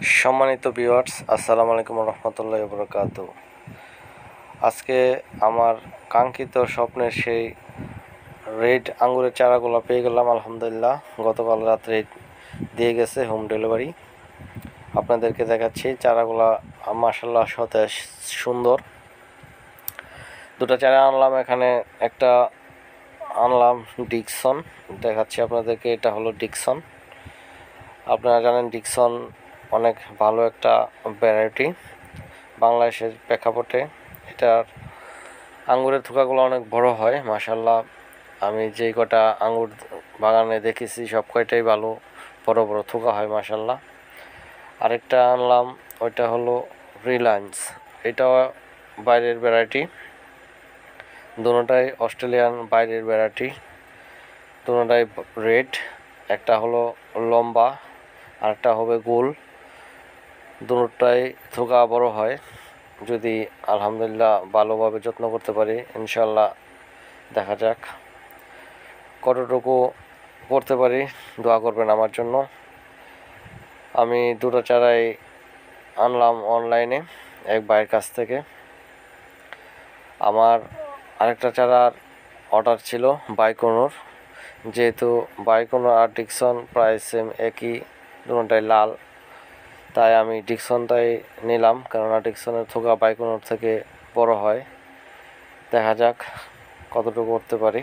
সম্মানিত ভিউয়ার্স, আসসালামু আলাইকুম রহমতুল্লাহি ওয়া বারাকাতুহু। আজকে আমার কাঙ্ক্ষিত স্বপ্নের সেই রেড আঙ্গুরের চারাগুলো পেয়ে গেলাম আলহামদুলিল্লাহ। গতকাল রাত্রে দিয়ে গেছে হোম ডেলিভারি। আপনাদেরকে দেখাচ্ছি চারাগুলা, মাশাআল্লাহ সতেজ সুন্দর। দুটো চারা আনলাম, এখানে একটা আনলাম ডিকসন, দেখাচ্ছি আপনাদেরকে। এটা হলো ডিকসন। আপনারা জানেন ডিকসন অনেক ভালো একটা ভ্যারাইটি বাংলাদেশের প্রেক্ষাপটে। এটার আঙ্গুরের থোকাগুলো অনেক বড় হয় মাশাআল্লাহ। আমি যেই কটা আঙ্গুর বাগানে দেখেছি সব কয়টাই ভালো বড় বড় থোকা হয় মাশাআল্লাহ। আরেকটা আনলাম, ওইটা হলো রিলায়েন্স। এটাও বাইরের ভ্যারাইটি, দুটোটাই অস্ট্রেলিয়ান বাইরের ভ্যারাইটি, দুটোটাই রেড। একটা হলো লম্বা আর একটা হবে গোল। দুটোটাই থোকা বড় হয়, যদি আলহামদুলিল্লাহ ভালোভাবে যত্ন করতে পারি ইনশাল্লাহ। দেখা যাক কতটুকু করতে পারি, দোয়া করবেন আমার জন্য। আমি দুটো চারাই আনলাম অনলাইনে এক ভাইয়ের কাছ থেকে। আমার আরেকটা চারার অর্ডার ছিল বাইকোনোর, যেহেতু বাইকোনো আর ডিকসন প্রায় সেম একই, দুটোটাই লাল, তাই আমি ডিকসনটাই নিলাম, কেননা ডিকসনের থোকা বাইকোনোর থেকে বড় হয়। দেখা যাক কতটুকু করতে পারি।